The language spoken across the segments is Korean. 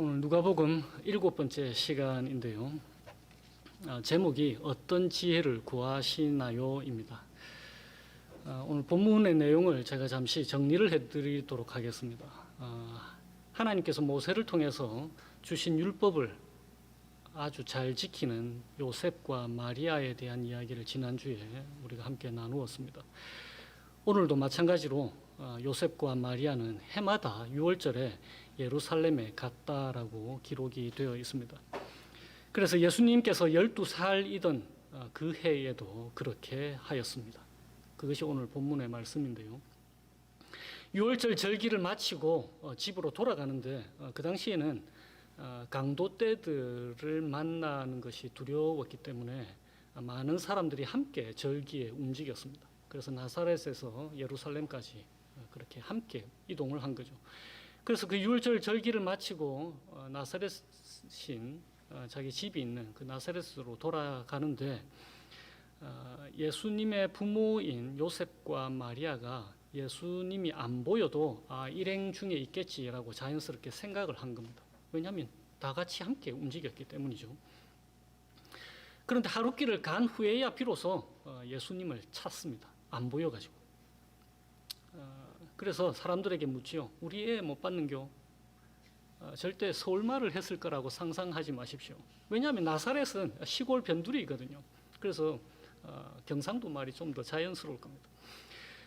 오늘 누가복음 7번째 시간인데요. 제목이 어떤 지혜를 구하시나요입니다. 오늘 본문의 내용을 제가 잠시 정리를 해드리도록 하겠습니다. 하나님께서 모세를 통해서 주신 율법을 아주 잘 지키는 요셉과 마리아에 대한 이야기를 지난주에 우리가 함께 나누었습니다. 오늘도 마찬가지로 요셉과 마리아는 해마다 6월절에 예루살렘에 갔다라고 기록이 되어 있습니다. 그래서 예수님께서 12살이던 그 해에도 그렇게 하였습니다. 그것이 오늘 본문의 말씀인데요. 6월절 절기를 마치고 집으로 돌아가는데 그 당시에는 강도떼들을 만나는 것이 두려웠기 때문에 많은 사람들이 함께 절기에 움직였습니다. 그래서 나사렛에서 예루살렘까지 그렇게 함께 이동을 한 거죠. 그래서 그 유월절 절기를 마치고 나사렛인 자기 집이 있는 그 나사렛으로 돌아가는데 예수님의 부모인 요셉과 마리아가 예수님이 안 보여도 일행 중에 있겠지라고 자연스럽게 생각을 한 겁니다. 왜냐하면 다 같이 함께 움직였기 때문이죠. 그런데 하룻길을 간 후에야 비로소 예수님을 찾습니다. 안 보여가지고. 그래서 사람들에게 묻지요. 우리 애 못 봤는겨? 절대 서울말을 했을 거라고 상상하지 마십시오. 왜냐하면 나사렛은 시골 변두리거든요. 그래서 경상도 말이 좀 더 자연스러울 겁니다.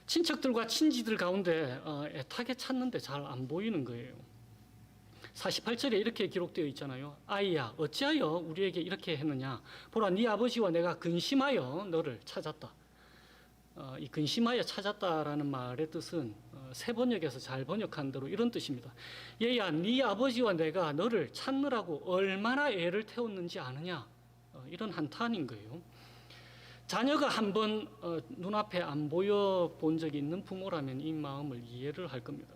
친척들과 친지들 가운데 애타게 찾는데 잘 안 보이는 거예요. 48절에 이렇게 기록되어 있잖아요. 아이야, 어찌하여 우리에게 이렇게 했느냐? 보라, 네 아버지와 내가 근심하여 너를 찾았다. 이 근심하여 찾았다라는 말의 뜻은 세번역에서 잘 번역한 대로 이런 뜻입니다. 얘야, 네 아버지와 내가 너를 찾느라고 얼마나 애를 태웠는지 아느냐? 이런 한탄인 거예요. 자녀가 한번 눈앞에 안 보여 본 적이 있는 부모라면 이 마음을 이해를 할 겁니다.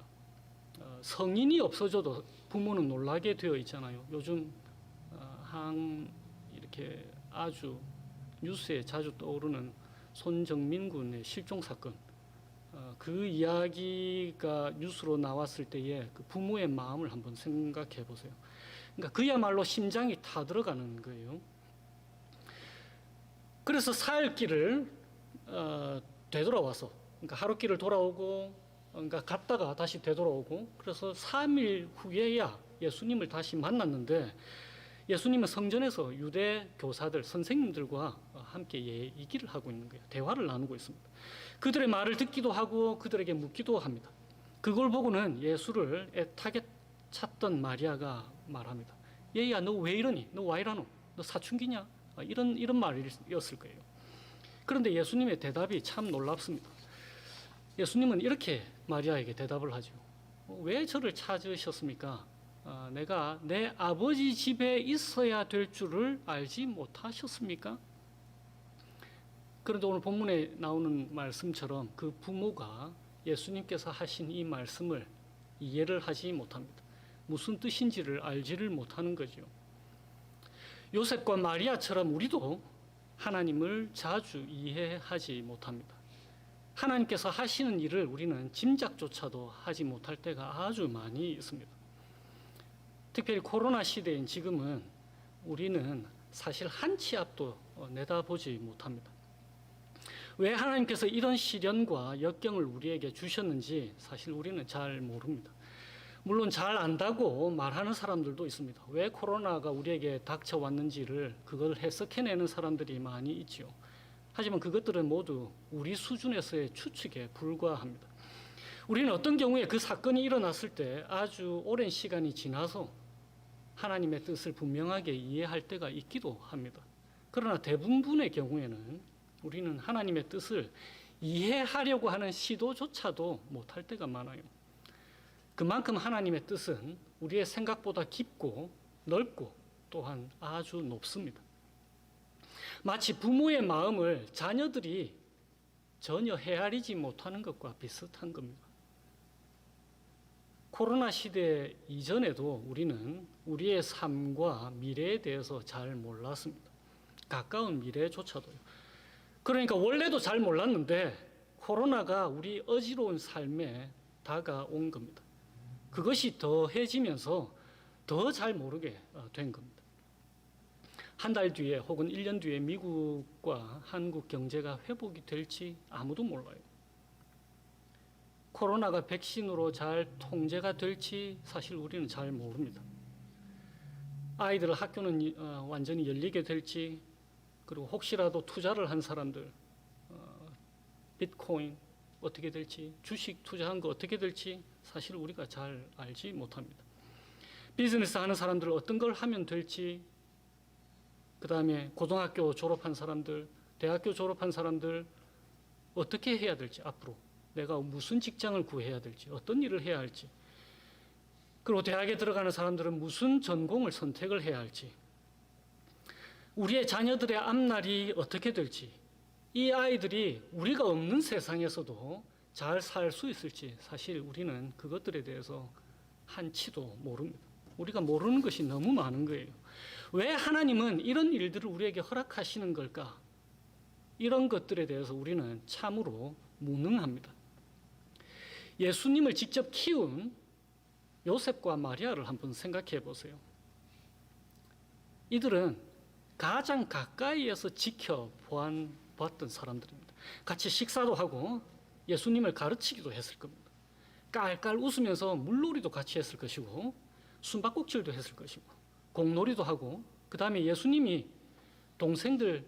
성인이 없어져도 부모는 놀라게 되어 있잖아요. 요즘 이렇게 아주 뉴스에 자주 떠오르는 손정민 군의 실종 사건, 그 이야기가 뉴스로 나왔을 때에 그 부모의 마음을 한번 생각해 보세요. 그러니까 그야말로 심장이 타들어가는 거예요. 그래서 사흘길을 되돌아와서, 그러니까 하루길을 돌아오고, 그러니까 갔다가 다시 되돌아오고, 그래서 3일 후에야 예수님을 다시 만났는데, 예수님은 성전에서 유대 교사들, 선생님들과 함께 얘기를 하고 있는 거예요. 대화를 나누고 있습니다. 그들의 말을 듣기도 하고 그들에게 묻기도 합니다. 그걸 보고는 예수를 애타게 찾던 마리아가 말합니다. 얘야, 너 왜 이러니? 너 와 이러노? 너 사춘기냐? 이런 말이었을 거예요. 그런데 예수님의 대답이 참 놀랍습니다. 예수님은 이렇게 마리아에게 대답을 하죠. 왜 저를 찾으셨습니까? 내가 내 아버지 집에 있어야 될 줄을 알지 못하셨습니까? 그런데 오늘 본문에 나오는 말씀처럼 그 부모가 예수님께서 하신 이 말씀을 이해를 하지 못합니다. 무슨 뜻인지를 알지를 못하는 거죠. 요셉과 마리아처럼 우리도 하나님을 자주 이해하지 못합니다. 하나님께서 하시는 일을 우리는 짐작조차도 하지 못할 때가 아주 많이 있습니다. 특별히 코로나 시대인 지금은 우리는 사실 한 치 앞도 내다보지 못합니다. 왜 하나님께서 이런 시련과 역경을 우리에게 주셨는지 사실 우리는 잘 모릅니다. 물론 잘 안다고 말하는 사람들도 있습니다. 왜 코로나가 우리에게 닥쳐왔는지를 그걸 해석해내는 사람들이 많이 있죠. 하지만 그것들은 모두 우리 수준에서의 추측에 불과합니다. 우리는 어떤 경우에 그 사건이 일어났을 때 아주 오랜 시간이 지나서 하나님의 뜻을 분명하게 이해할 때가 있기도 합니다. 그러나 대부분의 경우에는 우리는 하나님의 뜻을 이해하려고 하는 시도조차도 못할 때가 많아요. 그만큼 하나님의 뜻은 우리의 생각보다 깊고 넓고 또한 아주 높습니다. 마치 부모의 마음을 자녀들이 전혀 헤아리지 못하는 것과 비슷한 겁니다. 코로나 시대 이전에도 우리는 우리의 삶과 미래에 대해서 잘 몰랐습니다. 가까운 미래조차도요. 그러니까 원래도 잘 몰랐는데 코로나가 우리 어지러운 삶에 다가온 겁니다. 그것이 더해지면서 더 잘 모르게 된 겁니다. 한 달 뒤에 혹은 1년 뒤에 미국과 한국 경제가 회복이 될지 아무도 몰라요. 코로나가 백신으로 잘 통제가 될지 사실 우리는 잘 모릅니다. 아이들 학교는 완전히 열리게 될지, 그리고 혹시라도 투자를 한 사람들, 비트코인 어떻게 될지, 주식 투자한 거 어떻게 될지 사실 우리가 잘 알지 못합니다. 비즈니스 하는 사람들 어떤 걸 하면 될지, 그 다음에 고등학교 졸업한 사람들, 대학교 졸업한 사람들 어떻게 해야 될지, 앞으로 내가 무슨 직장을 구해야 될지, 어떤 일을 해야 할지, 그리고 대학에 들어가는 사람들은 무슨 전공을 선택을 해야 할지, 우리의 자녀들의 앞날이 어떻게 될지, 이 아이들이 우리가 없는 세상에서도 잘 살 수 있을지 사실 우리는 그것들에 대해서 한치도 모릅니다. 우리가 모르는 것이 너무 많은 거예요. 왜 하나님은 이런 일들을 우리에게 허락하시는 걸까? 이런 것들에 대해서 우리는 참으로 무능합니다. 예수님을 직접 키운 요셉과 마리아를 한번 생각해 보세요. 이들은 가장 가까이에서 지켜보았던 사람들입니다. 같이 식사도 하고 예수님을 가르치기도 했을 겁니다. 깔깔 웃으면서 물놀이도 같이 했을 것이고, 숨바꼭질도 했을 것이고, 공놀이도 하고, 그 다음에 예수님이 동생들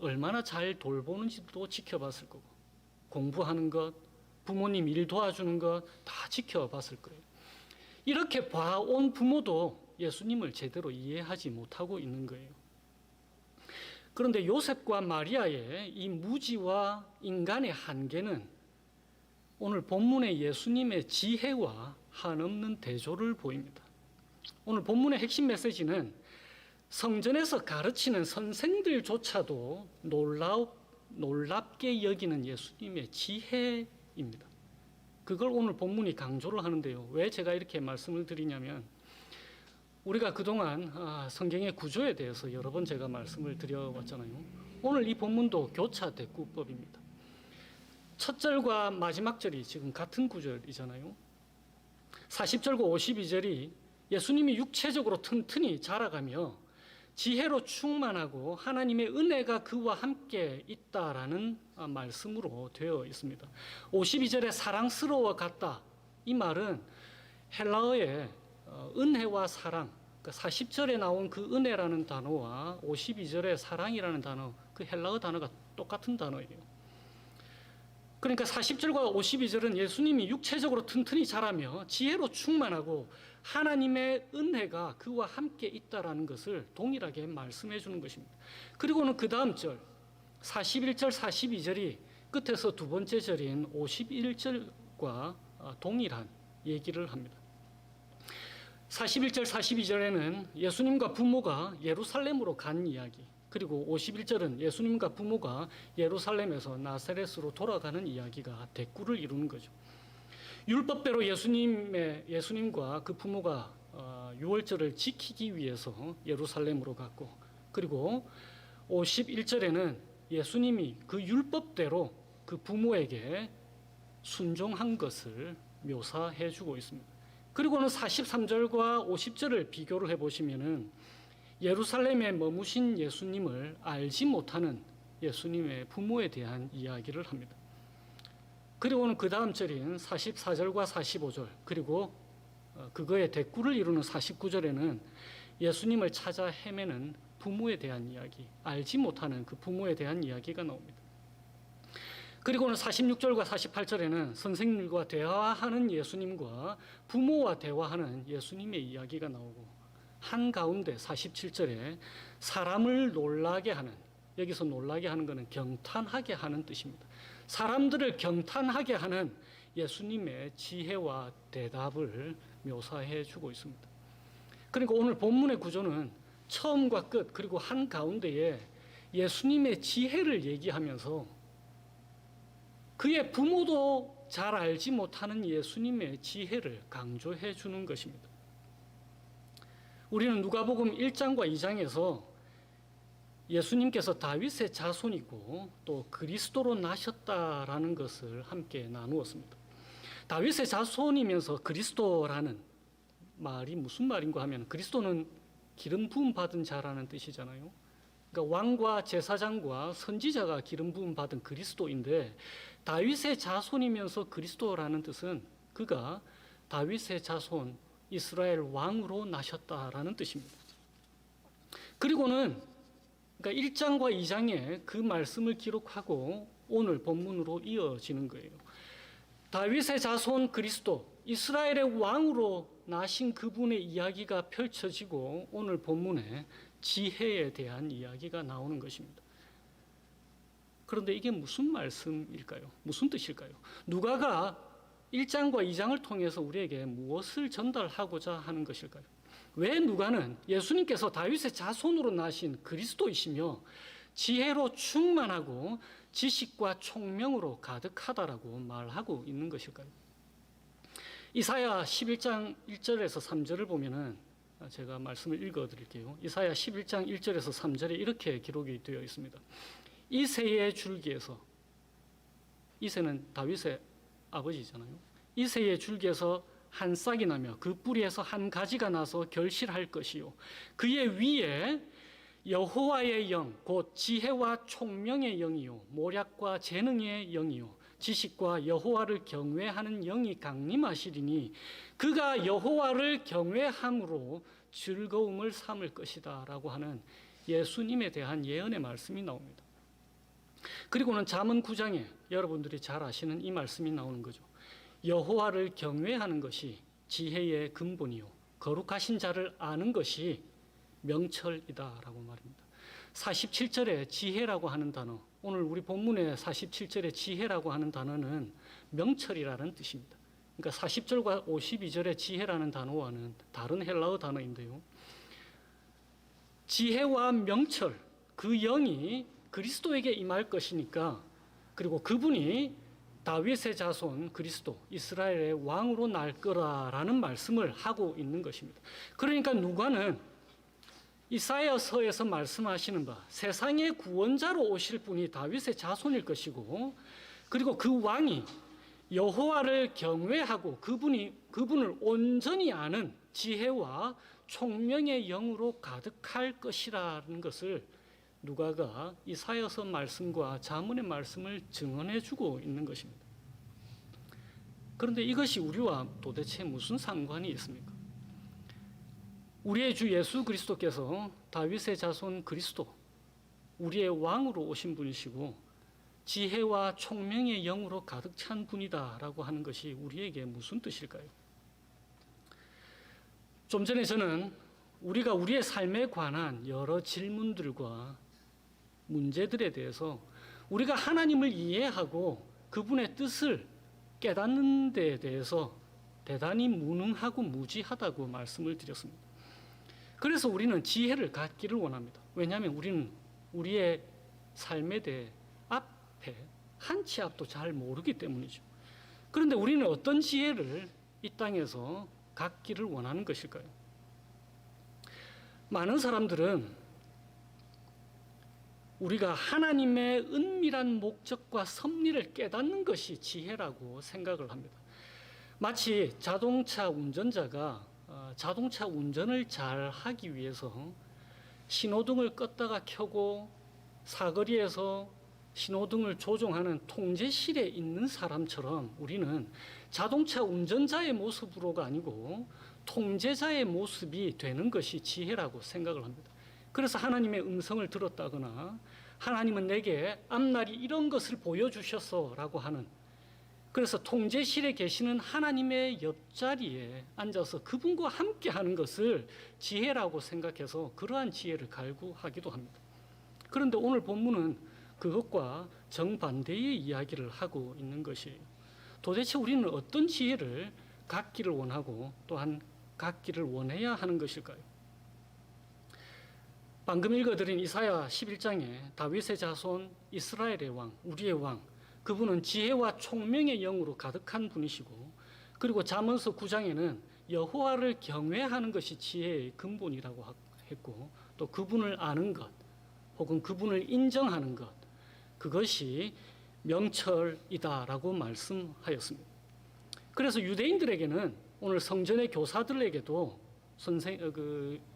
얼마나 잘 돌보는지도 지켜봤을 거고, 공부하는 것, 부모님 일 도와주는 것 다 지켜봤을 거예요. 이렇게 봐온 부모도 예수님을 제대로 이해하지 못하고 있는 거예요. 그런데 요셉과 마리아의 이 무지와 인간의 한계는 오늘 본문의 예수님의 지혜와 한없는 대조를 보입니다. 오늘 본문의 핵심 메시지는 성전에서 가르치는 선생들조차도 놀랍게 여기는 예수님의 지혜입니다. 그걸 오늘 본문이 강조를 하는데요. 왜 제가 이렇게 말씀을 드리냐면, 우리가 그동안 성경의 구조에 대해서 여러 번 제가 말씀을 드려왔잖아요. 오늘 이 본문도 교차 대구법입니다. 첫 절과 마지막 절이 지금 같은 구절이잖아요. 40절과 52절이 예수님이 육체적으로 튼튼히 자라가며 지혜로 충만하고 하나님의 은혜가 그와 함께 있다라는 말씀으로 되어 있습니다. 52절에 사랑스러워 갔다. 이 말은 헬라어의 은혜와 사랑, 40절에 나온 그 은혜라는 단어와 52절의 사랑이라는 단어, 그 헬라어 단어가 똑같은 단어예요. 그러니까 40절과 52절은 예수님이 육체적으로 튼튼히 자라며 지혜로 충만하고 하나님의 은혜가 그와 함께 있다라는 것을 동일하게 말씀해 주는 것입니다. 그리고는 그 다음 절 41절 42절이 끝에서 두 번째 절인 51절과 동일한 얘기를 합니다. 41절 42절에는 예수님과 부모가 예루살렘으로 간 이야기, 그리고 51절은 예수님과 부모가 예루살렘에서 나사렛으로 돌아가는 이야기가 대꾸를 이루는 거죠. 율법대로 예수님과 그 부모가 유월절을 지키기 위해서 예루살렘으로 갔고, 그리고 51절에는 예수님이 그 율법대로 그 부모에게 순종한 것을 묘사해 주고 있습니다. 그리고는 43절과 50절을 비교를 해보시면은 예루살렘에 머무신 예수님을 알지 못하는 예수님의 부모에 대한 이야기를 합니다. 그리고는 그 다음 절인 44절과 45절, 그리고 그거의 대꾸를 이루는 49절에는 예수님을 찾아 헤매는 부모에 대한 이야기, 알지 못하는 그 부모에 대한 이야기가 나옵니다. 그리고는 46절과 48절에는 선생님과 대화하는 예수님과 부모와 대화하는 예수님의 이야기가 나오고, 한가운데 47절에 사람을 놀라게 하는, 여기서 놀라게 하는 것은 경탄하게 하는 뜻입니다. 사람들을 경탄하게 하는 예수님의 지혜와 대답을 묘사해 주고 있습니다. 그러니까 오늘 본문의 구조는 처음과 끝, 그리고 한가운데에 예수님의 지혜를 얘기하면서 그의 부모도 잘 알지 못하는 예수님의 지혜를 강조해 주는 것입니다. 우리는 누가복음 1장과 2장에서 예수님께서 다윗의 자손이고 또 그리스도로 나셨다라는 것을 함께 나누었습니다. 다윗의 자손이면서 그리스도라는 말이 무슨 말인가 하면 그리스도는 기름 부음 받은 자라는 뜻이잖아요. 그러니까 왕과 제사장과 선지자가 기름 부음 받은 그리스도인데 다윗의 자손이면서 그리스도라는 뜻은 그가 다윗의 자손 이스라엘 왕으로 나셨다라는 뜻입니다. 그리고는 그러니까 1장과 2장에 그 말씀을 기록하고 오늘 본문으로 이어지는 거예요. 다윗의 자손 그리스도, 이스라엘의 왕으로 나신 그분의 이야기가 펼쳐지고 오늘 본문에 지혜에 대한 이야기가 나오는 것입니다. 그런데 이게 무슨 말씀일까요? 무슨 뜻일까요? 누가가 1장과 2장을 통해서 우리에게 무엇을 전달하고자 하는 것일까요? 왜 누가는 예수님께서 다윗의 자손으로 나신 그리스도이시며 지혜로 충만하고 지식과 총명으로 가득하다라고 말하고 있는 것일까요? 이사야 11장 1절에서 3절을 보면은 제가 말씀을 읽어 드릴게요. 이사야 11장 1절에서 3절에 이렇게 기록이 되어 있습니다. 이새의 줄기에서, 이새는 다윗의 아버지잖아요. 이새의 줄기에서 한 싹이 나며 그 뿌리에서 한 가지가 나서 결실할 것이요 그의 위에 여호와의 영 곧 지혜와 총명의 영이요 모략과 재능의 영이요 지식과 여호와를 경외하는 영이 강림하시리니 그가 여호와를 경외함으로 즐거움을 삼을 것이다 라고 하는 예수님에 대한 예언의 말씀이 나옵니다. 그리고는 잠언 9장에 여러분들이 잘 아시는 이 말씀이 나오는 거죠. 여호와를 경외하는 것이 지혜의 근본이요 거룩하신 자를 아는 것이 명철이다라고 말입니다. 47절에 지혜라고 하는 단어, 오늘 우리 본문의 47절에 지혜라고 하는 단어는 명철이라는 뜻입니다. 그러니까 40절과 52절의 지혜라는 단어와는 다른 헬라어 단어인데요. 지혜와 명철, 그 영이 그리스도에게 임할 것이니까, 그리고 그분이 다윗의 자손 그리스도 이스라엘의 왕으로 날 거라라는 말씀을 하고 있는 것입니다. 그러니까 누가는 이사야서에서 말씀하시는 바 세상의 구원자로 오실 분이 다윗의 자손일 것이고, 그리고 그 왕이 여호와를 경외하고 그분을 온전히 아는 지혜와 총명의 영으로 가득할 것이라는 것을 누가가 이사야서 말씀과 잠언의 말씀을 증언해 주고 있는 것입니다. 그런데 이것이 우리와 도대체 무슨 상관이 있습니까? 우리의 주 예수 그리스도께서 다윗의 자손 그리스도, 우리의 왕으로 오신 분이시고 지혜와 총명의 영으로 가득 찬 분이다라고 하는 것이 우리에게 무슨 뜻일까요? 좀 전에 저는 우리가 우리의 삶에 관한 여러 질문들과 문제들에 대해서 우리가 하나님을 이해하고 그분의 뜻을 깨닫는 데에 대해서 대단히 무능하고 무지하다고 말씀을 드렸습니다. 그래서 우리는 지혜를 갖기를 원합니다. 왜냐하면 우리는 우리의 삶에 대해 앞에 한 치 앞도 잘 모르기 때문이죠. 그런데 우리는 어떤 지혜를 이 땅에서 갖기를 원하는 것일까요? 많은 사람들은 우리가 하나님의 은밀한 목적과 섭리를 깨닫는 것이 지혜라고 생각을 합니다. 마치 자동차 운전자가 자동차 운전을 잘 하기 위해서 신호등을 껐다가 켜고 사거리에서 신호등을 조종하는 통제실에 있는 사람처럼 우리는 자동차 운전자의 모습으로가 아니고 통제자의 모습이 되는 것이 지혜라고 생각을 합니다. 그래서 하나님의 음성을 들었다거나 하나님은 내게 앞날이 이런 것을 보여주셨어라고 하는, 그래서 통제실에 계시는 하나님의 옆자리에 앉아서 그분과 함께 하는 것을 지혜라고 생각해서 그러한 지혜를 갈구하기도 합니다. 그런데 오늘 본문은 그것과 정반대의 이야기를 하고 있는 것이에요. 도대체 우리는 어떤 지혜를 갖기를 원하고 또한 갖기를 원해야 하는 것일까요? 방금 읽어드린 이사야 11장에 다윗의 자손 이스라엘의 왕, 우리의 왕, 그분은 지혜와 총명의 영으로 가득한 분이시고, 그리고 잠언서 9장에는 여호와를 경외하는 것이 지혜의 근본이라고 했고, 또 그분을 아는 것 혹은 그분을 인정하는 것, 그것이 명철이다라고 말씀하였습니다. 그래서 유대인들에게는 오늘 성전의 교사들에게도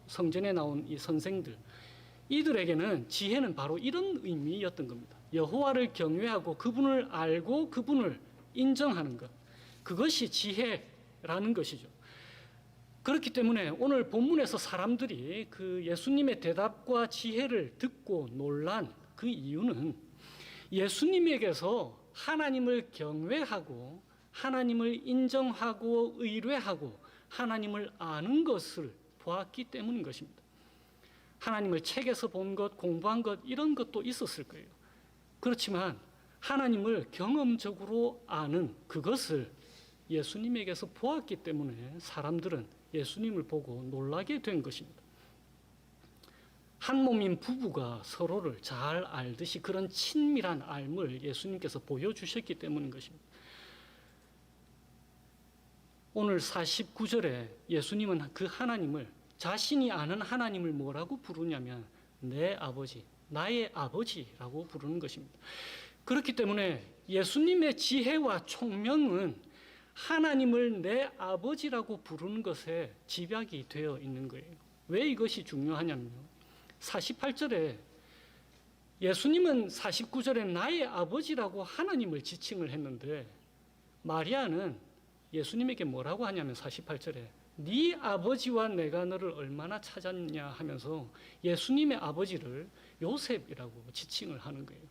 성전에 나온 이 선생들, 이들에게는 지혜는 바로 이런 의미였던 겁니다. 여호와를 경외하고 그분을 알고 그분을 인정하는 것, 그것이 지혜라는 것이죠. 그렇기 때문에 오늘 본문에서 사람들이 그 예수님의 대답과 지혜를 듣고 놀란 그 이유는 예수님에게서 하나님을 경외하고 하나님을 인정하고 의뢰하고 하나님을 아는 것을 보았기 때문인 것입니다. 하나님을 책에서 본 것, 공부한 것, 이런 것도 있었을 거예요. 그렇지만 하나님을 경험적으로 아는 그것을 예수님에게서 보았기 때문에 사람들은 예수님을 보고 놀라게 된 것입니다. 한 몸인 부부가 서로를 잘 알듯이 그런 친밀한 알을 예수님께서 보여주셨기 때문인 것입니다. 오늘 49절에 예수님은 그 하나님을, 자신이 아는 하나님을 뭐라고 부르냐면 내 아버지, 나의 아버지라고 부르는 것입니다. 그렇기 때문에 예수님의 지혜와 총명은 하나님을 내 아버지라고 부르는 것에 집약이 되어 있는 거예요. 왜 이것이 중요하냐면요, 48절에 예수님은 49절에 나의 아버지라고 하나님을 지칭을 했는데 마리아는 예수님에게 뭐라고 하냐면 48절에 네 아버지와 내가 너를 얼마나 찾았냐 하면서 예수님의 아버지를 요셉이라고 지칭을 하는 거예요.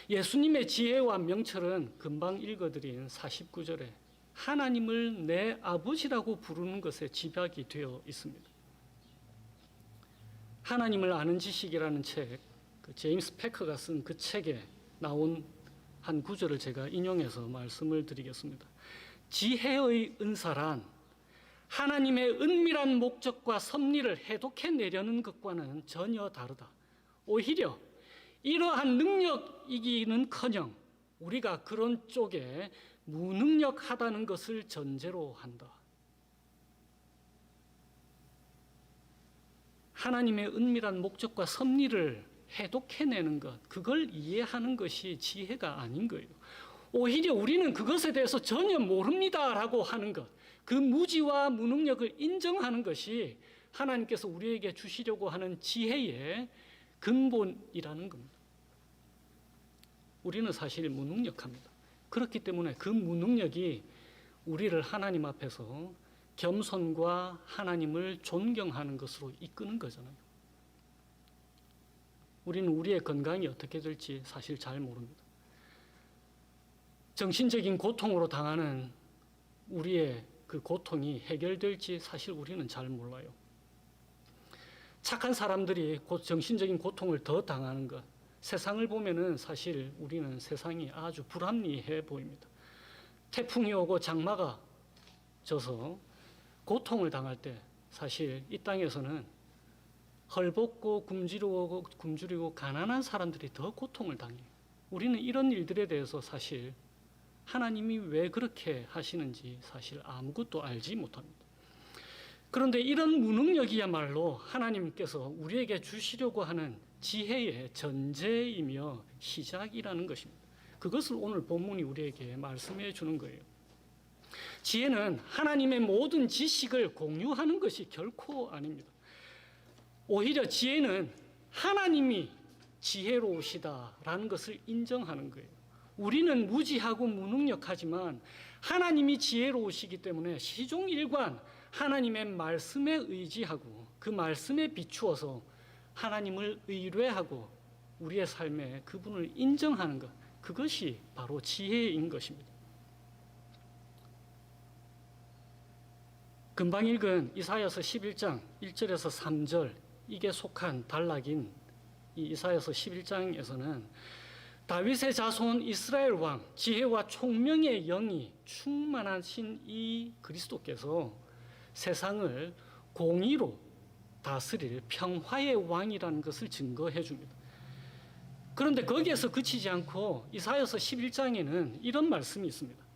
예수님의 지혜와 명철은 금방 읽어드린 49절에 하나님을 내 아버지라고 부르는 것에 집약이 되어 있습니다. 하나님을 아는 지식이라는 책, 제임스 패커가 쓴 그 책에 나온 한 구절을 제가 인용해서 말씀을 드리겠습니다. 지혜의 은사란 하나님의 은밀한 목적과 섭리를 해독해내려는 것과는 전혀 다르다. 오히려 이러한 능력이기는커녕 우리가 그런 쪽에 무능력하다는 것을 전제로 한다. 하나님의 은밀한 목적과 섭리를 해독해내는 것, 그걸 이해하는 것이 지혜가 아닌 거예요. 오히려 우리는 그것에 대해서 전혀 모릅니다라고 하는 것, 그 무지와 무능력을 인정하는 것이 하나님께서 우리에게 주시려고 하는 지혜의 근본이라는 겁니다. 우리는 사실 무능력합니다. 그렇기 때문에 그 무능력이 우리를 하나님 앞에서 겸손과 하나님을 존경하는 것으로 이끄는 거잖아요. 우리는 우리의 건강이 어떻게 될지 사실 잘 모릅니다. 정신적인 고통으로 당하는 우리의 그 고통이 해결될지 사실 우리는 잘 몰라요. 착한 사람들이 정신적인 고통을 더 당하는 것, 세상을 보면은 사실 우리는 세상이 아주 불합리해 보입니다. 태풍이 오고 장마가 져서 고통을 당할 때 사실 이 땅에서는 헐벗고 굶주리고 가난한 사람들이 더 고통을 당해요. 우리는 이런 일들에 대해서 사실 하나님이 왜 그렇게 하시는지 사실 아무것도 알지 못합니다. 그런데 이런 무능력이야말로 하나님께서 우리에게 주시려고 하는 지혜의 전제이며 시작이라는 것입니다. 그것을 오늘 본문이 우리에게 말씀해 주는 거예요. 지혜는 하나님의 모든 지식을 공유하는 것이 결코 아닙니다. 오히려 지혜는 하나님이 지혜로우시다라는 것을 인정하는 거예요. 우리는 무지하고 무능력하지만 하나님이 지혜로우시기 때문에 시종일관 하나님의 말씀에 의지하고 그 말씀에 비추어서 하나님을 의뢰하고 우리의 삶에 그분을 인정하는 것, 그것이 바로 지혜인 것입니다. 금방 읽은 이사야서 11장 1절에서 3절, 이게 속한 단락인 이 이사야서 11장에서는 다윗의 자손 이스라엘 왕, 지혜와 총명의 영이 충만하신 이 그리스도께서 세상을 공의로 다스릴 평화의 왕이라는 것을 증거해 줍니다. 그런데 거기에서 그치지 않고 이사야서 11장에는 이런 말씀이 있습니다.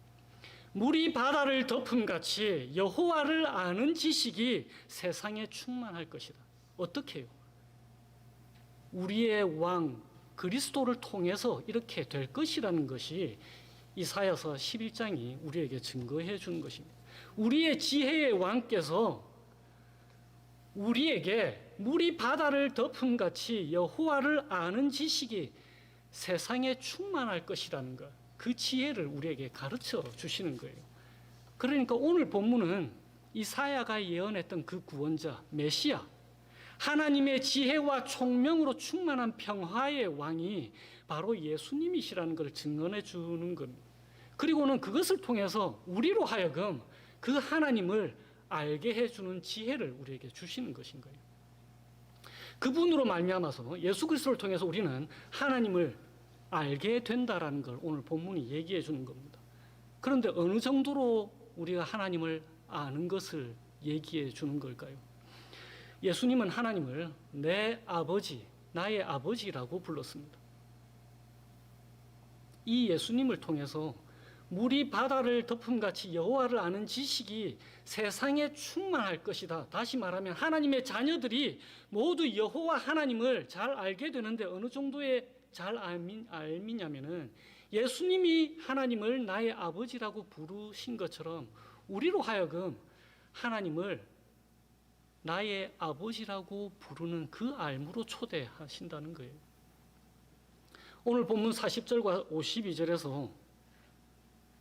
물이 바다를 덮음같이 여호와를 아는 지식이 세상에 충만할 것이다. 어떻게 해요? 우리의 왕 그리스도를 통해서 이렇게 될 것이라는 것이 이사야서 11장이 우리에게 증거해 주는 것입니다. 우리의 지혜의 왕께서 우리에게 물이 바다를 덮음 같이 여호와를 아는 지식이 세상에 충만할 것이라는 것, 그 지혜를 우리에게 가르쳐 주시는 거예요. 그러니까 오늘 본문은 이사야가 예언했던 그 구원자 메시아, 하나님의 지혜와 총명으로 충만한 평화의 왕이 바로 예수님이시라는 걸 증언해 주는 겁니다. 그리고는 그것을 통해서 우리로 하여금 그 하나님을 알게 해주는 지혜를 우리에게 주시는 것인 거예요. 그분으로 말미암아서 예수 그리스도를 통해서 우리는 하나님을 알게 된다라는 걸 오늘 본문이 얘기해 주는 겁니다. 그런데 어느 정도로 우리가 하나님을 아는 것을 얘기해 주는 걸까요? 예수님은 하나님을 내 아버지, 나의 아버지라고 불렀습니다. 이 예수님을 통해서 물이 바다를 덮음같이 여호와를 아는 지식이 세상에 충만할 것이다. 다시 말하면 하나님의 자녀들이 모두 여호와 하나님을 잘 알게 되는데 어느 정도의 잘 알미냐면은 예수님이 하나님을 나의 아버지라고 부르신 것처럼 우리로 하여금 하나님을 나의 아버지라고 부르는 그 알무로 초대하신다는 거예요. 오늘 본문 40절과 52절에서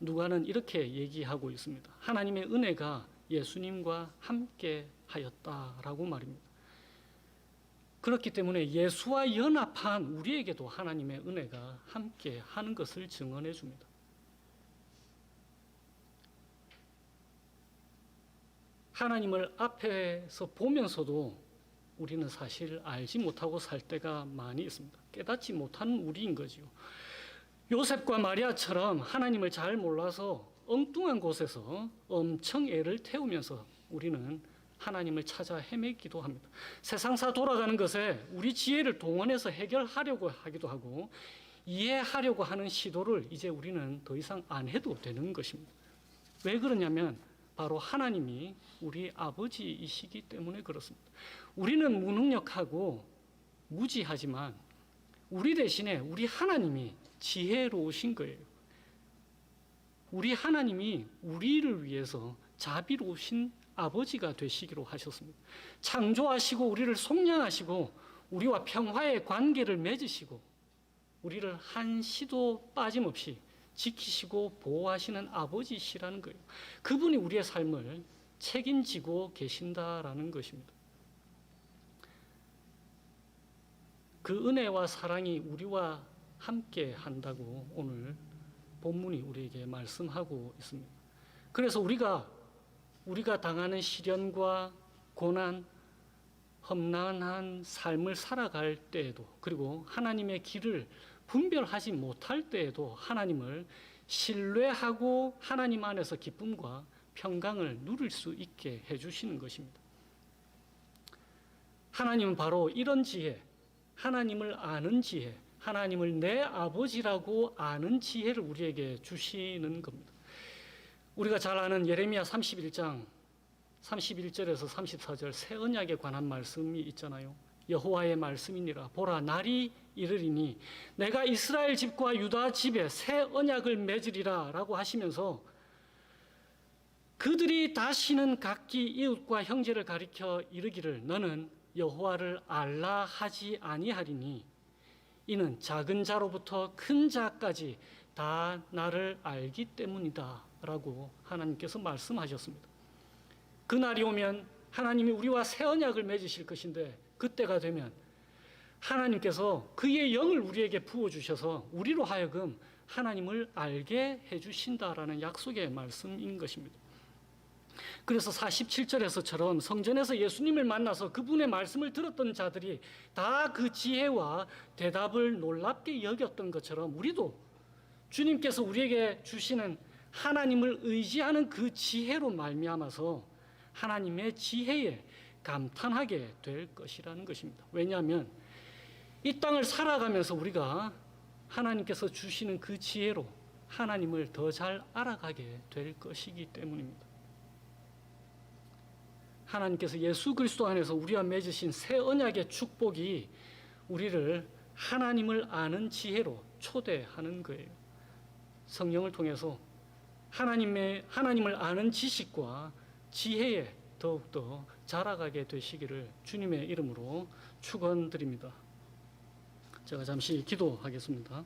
누가는 이렇게 얘기하고 있습니다. 하나님의 은혜가 예수님과 함께 하였다라고 말입니다. 그렇기 때문에 예수와 연합한 우리에게도 하나님의 은혜가 함께 하는 것을 증언해 줍니다. 하나님을 앞에서 보면서도 우리는 사실 알지 못하고 살 때가 많이 있습니다. 깨닫지 못하는 우리인 거죠. 요셉과 마리아처럼 하나님을 잘 몰라서 엉뚱한 곳에서 엄청 애를 태우면서 우리는 하나님을 찾아 헤매기도 합니다. 세상사 돌아가는 것에 우리 지혜를 동원해서 해결하려고 하기도 하고 이해하려고 하는 시도를 이제 우리는 더 이상 안 해도 되는 것입니다. 왜 그러냐면 바로 하나님이 우리 아버지이시기 때문에 그렇습니다. 우리는 무능력하고 무지하지만 우리 대신에 우리 하나님이 지혜로우신 거예요. 우리 하나님이 우리를 위해서 자비로우신 아버지가 되시기로 하셨습니다. 창조하시고 우리를 속량하시고 우리와 평화의 관계를 맺으시고 우리를 한시도 빠짐없이 지키시고 보호하시는 아버지시라는 거예요. 그분이 우리의 삶을 책임지고 계신다라는 것입니다. 그 은혜와 사랑이 우리와 함께 한다고 오늘 본문이 우리에게 말씀하고 있습니다. 그래서 우리가 당하는 시련과 고난, 험난한 삶을 살아갈 때에도 그리고 하나님의 길을 분별하지 못할 때에도 하나님을 신뢰하고 하나님 안에서 기쁨과 평강을 누릴 수 있게 해주시는 것입니다. 하나님은 바로 이런 지혜, 하나님을 아는 지혜, 하나님을 내 아버지라고 아는 지혜를 우리에게 주시는 겁니다. 우리가 잘 아는 예레미야 31장 31절에서 34절 새 언약에 관한 말씀이 있잖아요. 여호와의 말씀이니라 보라 날이 이르리니 내가 이스라엘 집과 유다 집에 새 언약을 맺으리라 라고 하시면서 그들이 다시는 각기 이웃과 형제를 가리켜 이르기를 너는 여호와를 알라 하지 아니하리니 이는 작은 자로부터 큰 자까지 다 나를 알기 때문이다 라고 하나님께서 말씀하셨습니다. 그날이 오면 하나님이 우리와 새 언약을 맺으실 것인데 그때가 되면 하나님께서 그의 영을 우리에게 부어주셔서 우리로 하여금 하나님을 알게 해주신다라는 약속의 말씀인 것입니다. 그래서 47절에서처럼 성전에서 예수님을 만나서 그분의 말씀을 들었던 자들이 다 그 지혜와 대답을 놀랍게 여겼던 것처럼 우리도 주님께서 우리에게 주시는 하나님을 의지하는 그 지혜로 말미암아서 하나님의 지혜에 감탄하게 될 것이라는 것입니다. 왜냐하면 이 땅을 살아가면서 우리가 하나님께서 주시는 그 지혜로 하나님을 더 잘 알아가게 될 것이기 때문입니다. 하나님께서 예수 그리스도 안에서 우리와 맺으신 새 언약의 축복이 우리를 하나님을 아는 지혜로 초대하는 거예요. 성령을 통해서 하나님을 아는 지식과 지혜에 더욱더 자라가게 되시기를 주님의 이름으로 축원드립니다. 제가 잠시 기도하겠습니다.